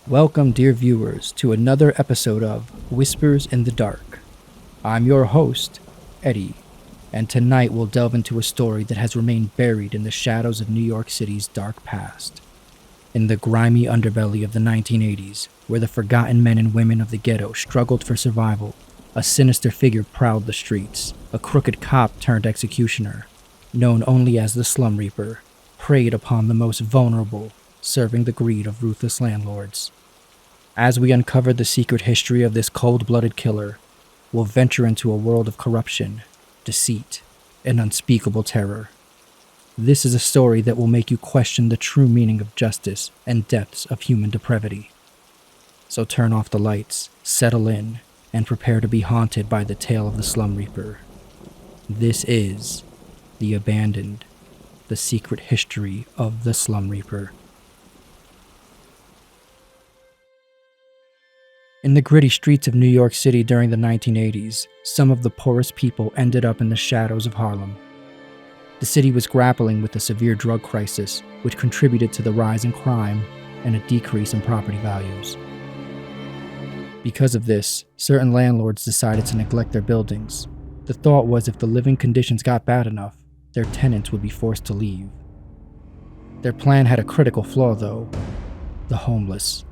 Welcome, dear viewers, to another episode of Whispers in the Dark. I'm your host, Eddie, and tonight we'll delve into a story that has remained buried in the shadows of New York City's dark past. In the grimy underbelly of the 1980s, where the forgotten men and women of the ghetto struggled for survival, a sinister figure prowled the streets, a crooked cop turned executioner, known only as the Slum Reaper, preyed upon the most vulnerable, serving the greed of ruthless landlords. As we uncover the secret history of this cold-blooded killer, we'll venture into a world of corruption, deceit, and unspeakable terror. This is a story that will make you question the true meaning of justice and depths of human depravity. So turn off the lights, settle in, and prepare to be haunted by the tale of the Slum Reaper. This is The Abandoned, the secret history of the Slum Reaper. In the gritty streets of New York City during the 1980s, some of the poorest people ended up in the shadows of Harlem. The city was grappling with a severe drug crisis, which contributed to the rise in crime and a decrease in property values. Because of this, certain landlords decided to neglect their buildings. The thought was if the living conditions got bad enough, their tenants would be forced to leave. Their plan had a critical flaw, though: the homeless.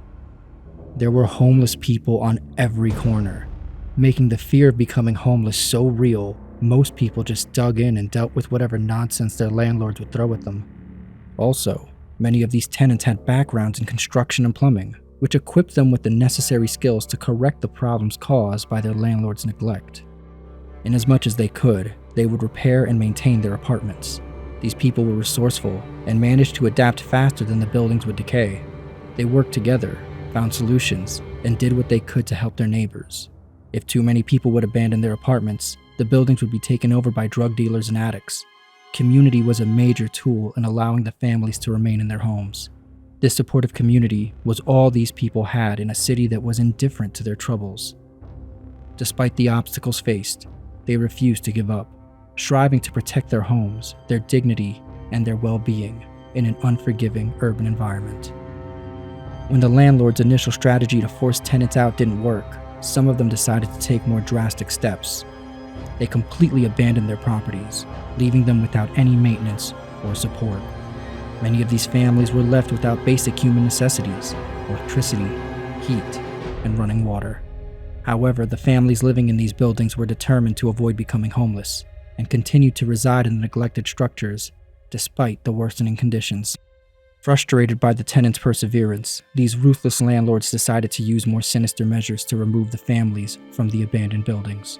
There were homeless people on every corner, making the fear of becoming homeless so real, most people just dug in and dealt with whatever nonsense their landlords would throw at them. Also, many of these tenants had backgrounds in construction and plumbing, which equipped them with the necessary skills to correct the problems caused by their landlord's neglect. In as much as they could, they would repair and maintain their apartments. These people were resourceful and managed to adapt faster than the buildings would decay. They worked together, found solutions, and did what they could to help their neighbors. If too many people would abandon their apartments, the buildings would be taken over by drug dealers and addicts. Community was a major tool in allowing the families to remain in their homes. This supportive community was all these people had in a city that was indifferent to their troubles. Despite the obstacles faced, they refused to give up, striving to protect their homes, their dignity, and their well-being in an unforgiving urban environment. When the landlord's initial strategy to force tenants out didn't work, some of them decided to take more drastic steps. They completely abandoned their properties, leaving them without any maintenance or support. Many of these families were left without basic human necessities: electricity, heat, and running water. However, the families living in these buildings were determined to avoid becoming homeless and continued to reside in the neglected structures despite the worsening conditions. Frustrated by the tenants' perseverance, these ruthless landlords decided to use more sinister measures to remove the families from the abandoned buildings.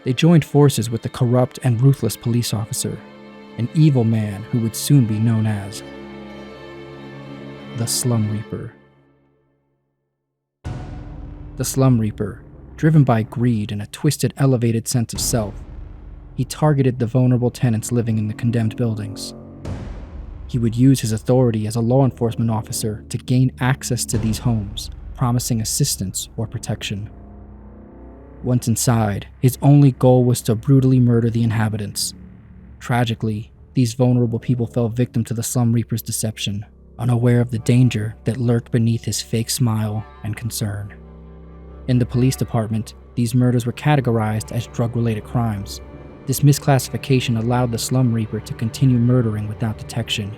They joined forces with the corrupt and ruthless police officer, an evil man who would soon be known as the Slum Reaper. The Slum Reaper, driven by greed and a twisted, elevated sense of self, he targeted the vulnerable tenants living in the condemned buildings. He would use his authority as a law enforcement officer to gain access to these homes, promising assistance or protection. Once inside, his only goal was to brutally murder the inhabitants. Tragically, these vulnerable people fell victim to the Slum Reaper's deception, unaware of the danger that lurked beneath his fake smile and concern. In the police department, these murders were categorized as drug-related crimes. This misclassification allowed the Slum Reaper to continue murdering without detection,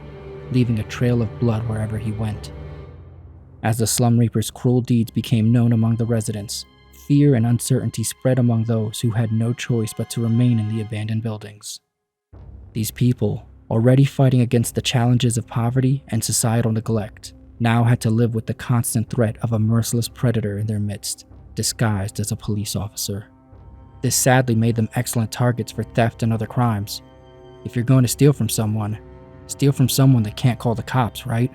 leaving a trail of blood wherever he went. As the Slum Reaper's cruel deeds became known among the residents, fear and uncertainty spread among those who had no choice but to remain in the abandoned buildings. These people, already fighting against the challenges of poverty and societal neglect, now had to live with the constant threat of a merciless predator in their midst, disguised as a police officer. This sadly made them excellent targets for theft and other crimes. If you're going to steal from someone that can't call the cops, right?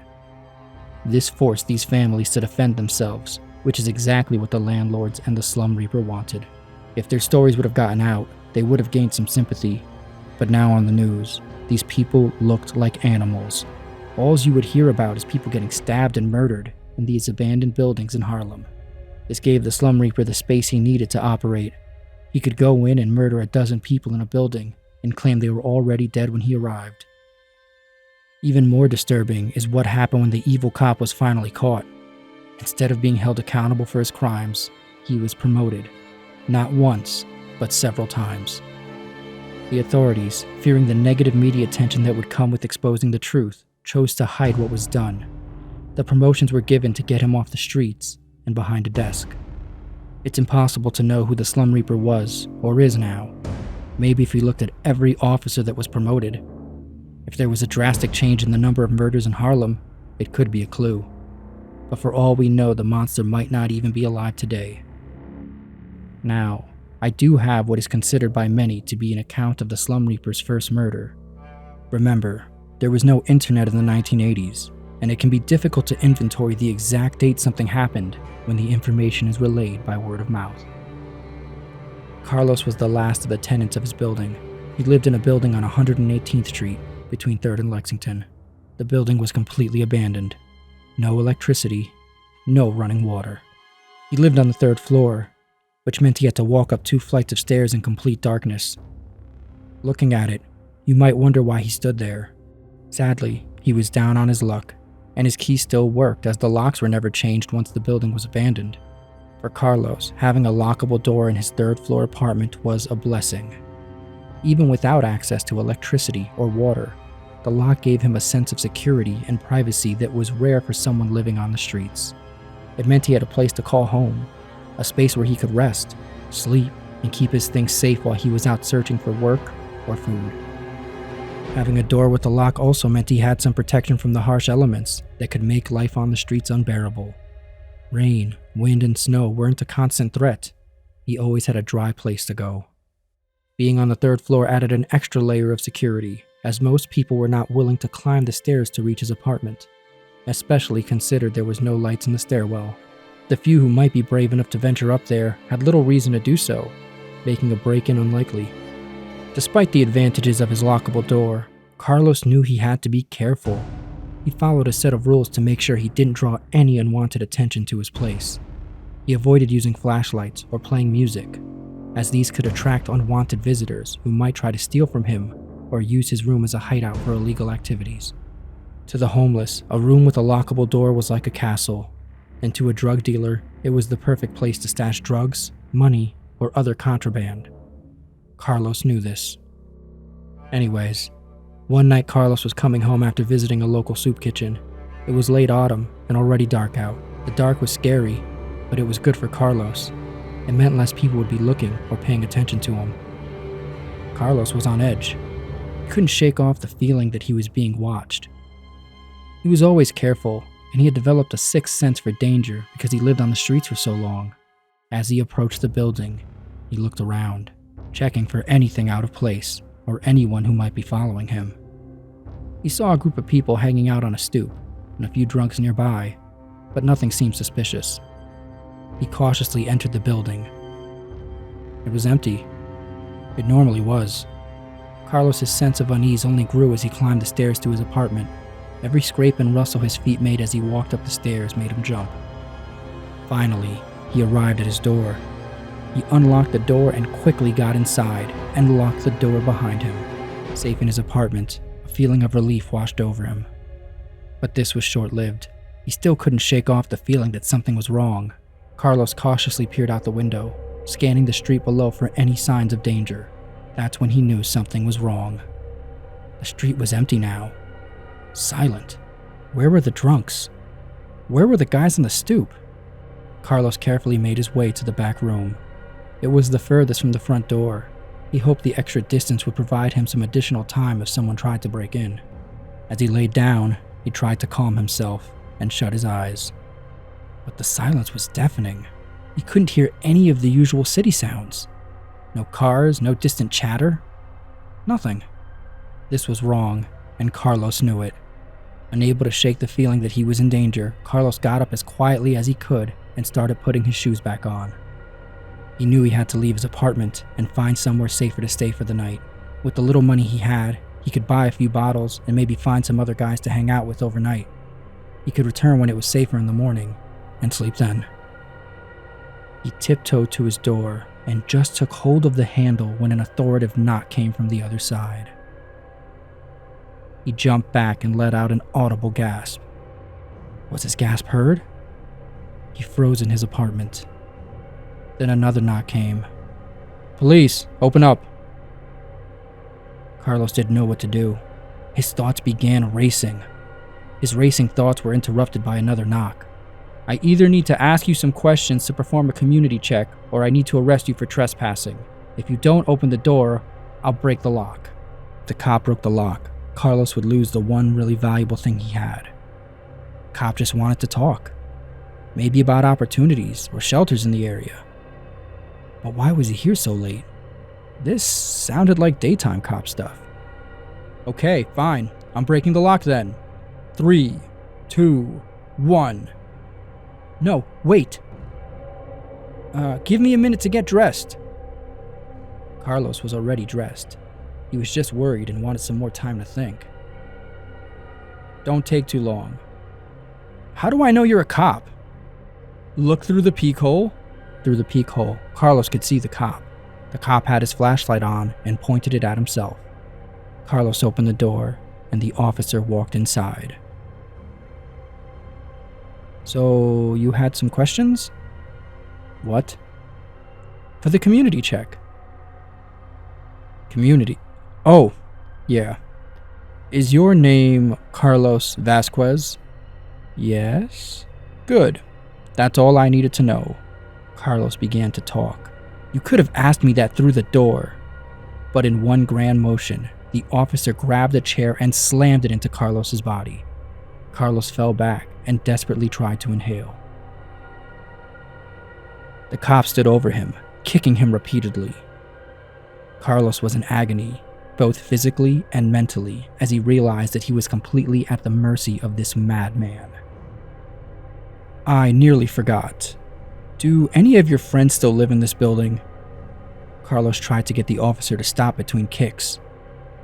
This forced these families to defend themselves, which is exactly what the landlords and the Slum Reaper wanted. If their stories would have gotten out, they would have gained some sympathy. But now on the news, these people looked like animals. All you would hear about is people getting stabbed and murdered in these abandoned buildings in Harlem. This gave the Slum Reaper the space he needed to operate. He could go in and murder a dozen people in a building and claim they were already dead when he arrived. Even more disturbing is what happened when the evil cop was finally caught. Instead of being held accountable for his crimes, he was promoted, not once, but several times. The authorities, fearing the negative media attention that would come with exposing the truth, chose to hide what was done. The promotions were given to get him off the streets and behind a desk. It's impossible to know who the Slum Reaper was or is now. Maybe if we looked at every officer that was promoted. If there was a drastic change in the number of murders in Harlem, it could be a clue. But for all we know, the monster might not even be alive today. Now, I do have what is considered by many to be an account of the Slum Reaper's first murder. Remember, there was no internet in the 1980s, and it can be difficult to inventory the exact date something happened when the information is relayed by word of mouth. Carlos was the last of the tenants of his building. He lived in a building on 118th Street between 3rd and Lexington. The building was completely abandoned. No electricity, no running water. He lived on the 3rd floor, which meant he had to walk up 2 flights of stairs in complete darkness. Looking at it, you might wonder why he stood there. Sadly, he was down on his luck, and his key still worked as the locks were never changed once the building was abandoned. For Carlos, having a lockable door in his 3rd floor apartment was a blessing. Even without access to electricity or water, the lock gave him a sense of security and privacy that was rare for someone living on the streets. It meant he had a place to call home, a space where he could rest, sleep, and keep his things safe while he was out searching for work or food. Having a door with a lock also meant he had some protection from the harsh elements that could make life on the streets unbearable. Rain, wind, and snow weren't a constant threat. He always had a dry place to go. Being on the 3rd floor added an extra layer of security, as most people were not willing to climb the stairs to reach his apartment, especially considered there was no lights in the stairwell. The few who might be brave enough to venture up there had little reason to do so, making a break-in unlikely. Despite the advantages of his lockable door, Carlos knew he had to be careful. He followed a set of rules to make sure he didn't draw any unwanted attention to his place. He avoided using flashlights or playing music, as these could attract unwanted visitors who might try to steal from him or use his room as a hideout for illegal activities. To the homeless, a room with a lockable door was like a castle, and to a drug dealer, it was the perfect place to stash drugs, money, or other contraband. Carlos knew this. Anyways, one night Carlos was coming home after visiting a local soup kitchen. It was late autumn and already dark out. The dark was scary, but it was good for Carlos. It meant less people would be looking or paying attention to him. Carlos was on edge. He couldn't shake off the feeling that he was being watched. He was always careful, and he had developed a sixth sense for danger because he lived on the streets for so long. As he approached the building, he looked around, checking for anything out of place or anyone who might be following him. He saw a group of people hanging out on a stoop and a few drunks nearby, but nothing seemed suspicious. He cautiously entered the building. It was empty. It normally was. Carlos's sense of unease only grew as he climbed the stairs to his apartment. Every scrape and rustle his feet made as he walked up the stairs made him jump. Finally, he arrived at his door. He unlocked the door and quickly got inside and locked the door behind him. Safe in his apartment, a feeling of relief washed over him. But this was short-lived. He still couldn't shake off the feeling that something was wrong. Carlos cautiously peered out the window, scanning the street below for any signs of danger. That's when he knew something was wrong. The street was empty now. Silent. Where were the drunks? Where were the guys on the stoop? Carlos carefully made his way to the back room. It was the furthest from the front door. He hoped the extra distance would provide him some additional time if someone tried to break in. As he laid down, he tried to calm himself and shut his eyes. But the silence was deafening. He couldn't hear any of the usual city sounds. No cars, no distant chatter. Nothing. This was wrong, and Carlos knew it. Unable to shake the feeling that he was in danger, Carlos got up as quietly as he could and started putting his shoes back on. He knew he had to leave his apartment and find somewhere safer to stay for the night. With the little money he had, he could buy a few bottles and maybe find some other guys to hang out with overnight. He could return when it was safer in the morning and sleep then. He tiptoed to his door and just took hold of the handle when an authoritative knock came from the other side. He jumped back and let out an audible gasp. Was his gasp heard? He froze in his apartment. Then another knock came. "Police, open up." Carlos didn't know what to do. His thoughts began racing. His racing thoughts were interrupted by another knock. "I either need to ask you some questions to perform a community check, or I need to arrest you for trespassing. If you don't open the door, I'll break the lock." If the cop broke the lock, Carlos would lose the one really valuable thing he had. Cop just wanted to talk. Maybe about opportunities or shelters in the area. But why was he here so late? This sounded like daytime cop stuff. "Okay, fine. I'm breaking the lock then. 3, 2, 1. "No, wait. Give me a minute to get dressed." Carlos was already dressed. He was just worried and wanted some more time to think. "Don't take too long." "How do I know you're a cop?" "Look through the peek hole." Through the peek hole, Carlos could see the cop. The cop had his flashlight on and pointed it at himself. Carlos opened the door, and the officer walked inside. "So, you had some questions?" "What?" "For the community check." "Community? Oh, yeah. Is your name Carlos Vasquez?" "Yes." "Good. That's all I needed to know." Carlos began to talk. "You could have asked me that through the door." But in one grand motion, the officer grabbed a chair and slammed it into Carlos's body. Carlos fell back and desperately tried to inhale. The cop stood over him, kicking him repeatedly. Carlos was in agony, both physically and mentally, as he realized that he was completely at the mercy of this madman. "I nearly forgot. Do any of your friends still live in this building?" Carlos tried to get the officer to stop between kicks,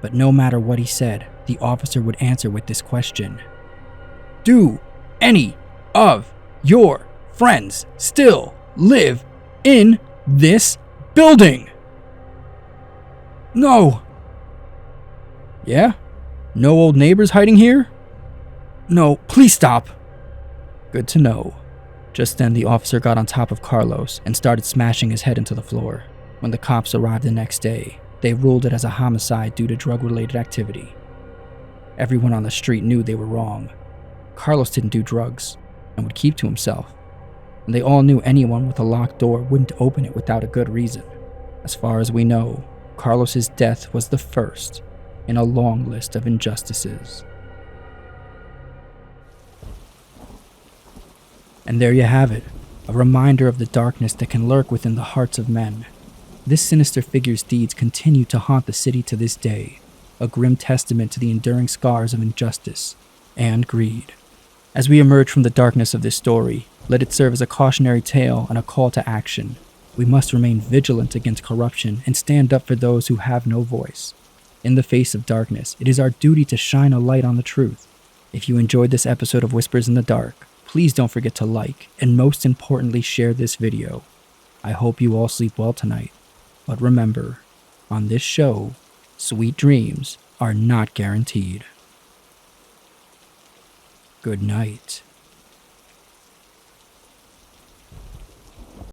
but no matter what he said, the officer would answer with this question. "Do any of your friends still live in this building?" "No." "Yeah? No old neighbors hiding here?" "No, please stop." "Good to know." Just then, the officer got on top of Carlos and started smashing his head into the floor. When the cops arrived the next day, they ruled it as a homicide due to drug-related activity. Everyone on the street knew they were wrong. Carlos didn't do drugs and would keep to himself, and they all knew anyone with a locked door wouldn't open it without a good reason. As far as we know, Carlos's death was the first in a long list of injustices. And there you have it, a reminder of the darkness that can lurk within the hearts of men. This sinister figure's deeds continue to haunt the city to this day, a grim testament to the enduring scars of injustice and greed. As we emerge from the darkness of this story, let it serve as a cautionary tale and a call to action. We must remain vigilant against corruption and stand up for those who have no voice. In the face of darkness, it is our duty to shine a light on the truth. If you enjoyed this episode of Whispers in the Dark, please don't forget to like and most importantly share this video. I hope you all sleep well tonight. But remember, on this show, sweet dreams are not guaranteed. Good night.